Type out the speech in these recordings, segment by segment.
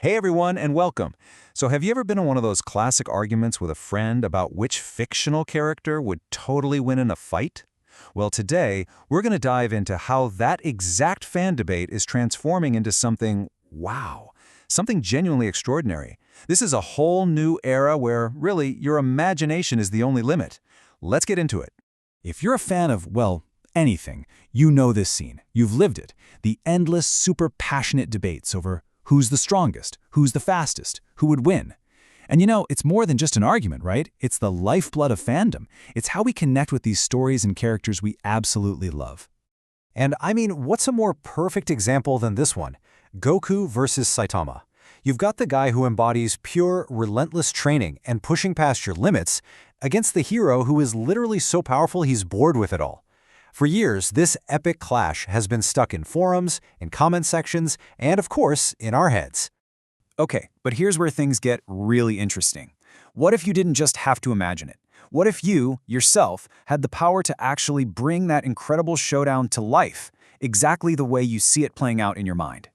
Hey everyone, and welcome. So, have you ever been in one of those classic arguments with a friend about which fictional character would totally win in a fight? Well, today, we're going to dive into how that exact fan debate is transforming into something, wow, something genuinely extraordinary. This is a whole new era where, really, your imagination is the only limit. Let's get into it. If you're a fan of, well, anything, you know this scene. You've lived it. The endless, super passionate debates over who's the strongest, who's the fastest, who would win. And it's more than just an argument, right? It's the lifeblood of fandom. It's how we connect with these stories and characters we absolutely love. And I mean, what's a more perfect example than this one? Goku versus Saitama. You've got the guy who embodies pure, relentless training and pushing past your limits against the hero who is literally so powerful he's bored with it all. For years, this epic clash has been stuck in forums, in comment sections, and of course, in our heads. Okay, but here's where things get really interesting. What if you didn't just have to imagine it? What if you, yourself, had the power to actually bring that incredible showdown to life, exactly the way you see it playing out in your mind?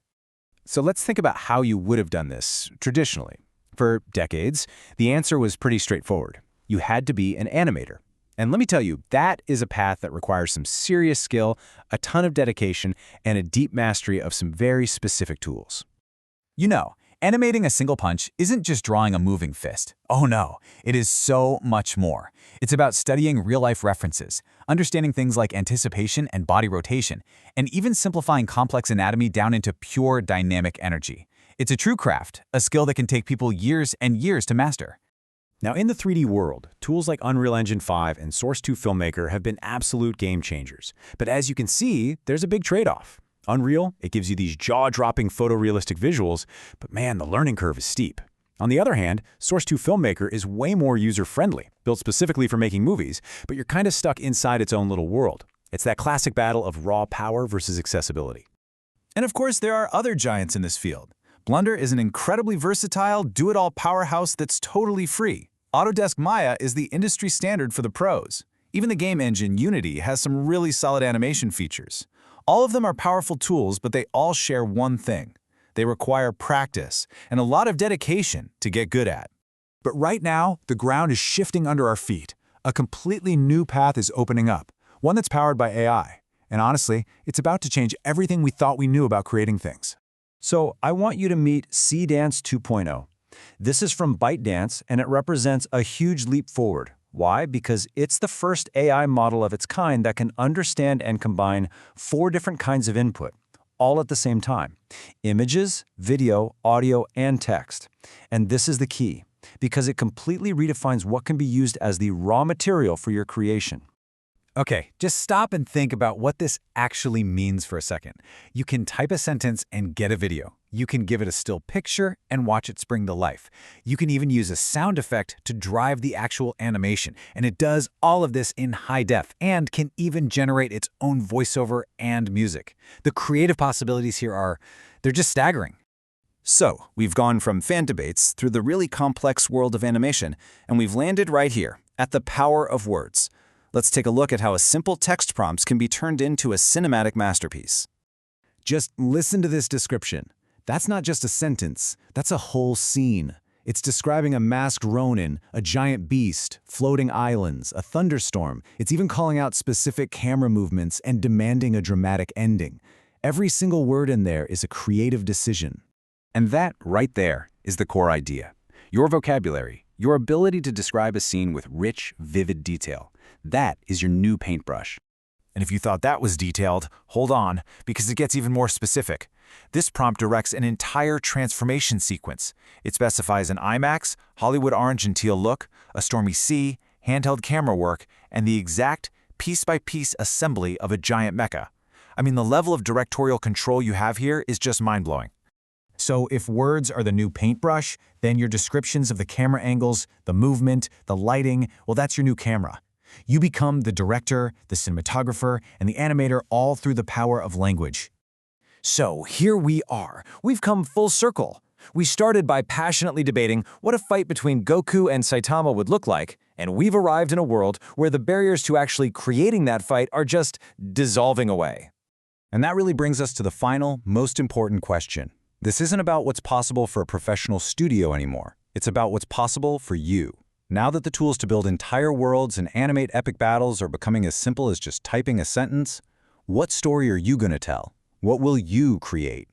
So let's think about how you would have done this traditionally. For decades, the answer was pretty straightforward. You had to be an animator. And let me tell you, that is a path that requires some serious skill, a ton of dedication, and a deep mastery of some very specific tools. Animating a single punch isn't just drawing a moving fist. Oh no, it is so much more. It's about studying real-life references, understanding things like anticipation and body rotation, and even simplifying complex anatomy down into pure dynamic energy. It's a true craft, a skill that can take people years and years to master. Now, in the 3D world, tools like Unreal Engine 5 and Source 2 Filmmaker have been absolute game changers. But as you can see, there's a big trade-off. Unreal, it gives you these jaw-dropping photorealistic visuals, but man, the learning curve is steep. On the other hand, Source 2 Filmmaker is way more user-friendly, built specifically for making movies, but you're kind of stuck inside its own little world. It's that classic battle of raw power versus accessibility. And of course, there are other giants in this field. Blender is an incredibly versatile, do-it-all powerhouse that's totally free. Autodesk Maya is the industry standard for the pros. Even the game engine Unity has some really solid animation features. All of them are powerful tools, but they all share one thing. They require practice and a lot of dedication to get good at. But right now, the ground is shifting under our feet. A completely new path is opening up, one that's powered by AI. And honestly, it's about to change everything we thought we knew about creating things. So I want you to meet Seedance 2.0. This is from ByteDance, and it represents a huge leap forward. Why? Because it's the first AI model of its kind that can understand and combine 4 different kinds of input, all at the same time: images, video, audio, and text. And this is the key, because it completely redefines what can be used as the raw material for your creation. Okay, just stop and think about what this actually means for a second. You can type a sentence and get a video. You can give it a still picture and watch it spring to life. You can even use a sound effect to drive the actual animation, and it does all of this in high def and can even generate its own voiceover and music. The creative possibilities here they're just staggering. So, we've gone from fan debates through the really complex world of animation, and we've landed right here, at the power of words. Let's take a look at how a simple text prompts can be turned into a cinematic masterpiece. Just listen to this description. That's not just a sentence, that's a whole scene. It's describing a masked Ronin, a giant beast, floating islands, a thunderstorm. It's even calling out specific camera movements and demanding a dramatic ending. Every single word in there is a creative decision. And that, right there, is the core idea. Your vocabulary, your ability to describe a scene with rich, vivid detail. That is your new paintbrush. And if you thought that was detailed, hold on, because it gets even more specific. This prompt directs an entire transformation sequence. It specifies an IMAX, Hollywood orange and teal look, a stormy sea, handheld camera work, and the exact piece-by-piece assembly of a giant mecha. I mean, the level of directorial control you have here is just mind-blowing. So if words are the new paintbrush, then your descriptions of the camera angles, the movement, the lighting, well, that's your new camera. You become the director, the cinematographer, and the animator all through the power of language. So here we are. We've come full circle. We started by passionately debating what a fight between Goku and Saitama would look like, and we've arrived in a world where the barriers to actually creating that fight are just dissolving away. And that really brings us to the final, most important question. This isn't about what's possible for a professional studio anymore. It's about what's possible for you. Now that the tools to build entire worlds and animate epic battles are becoming as simple as just typing a sentence, what story are you going to tell? What will you create?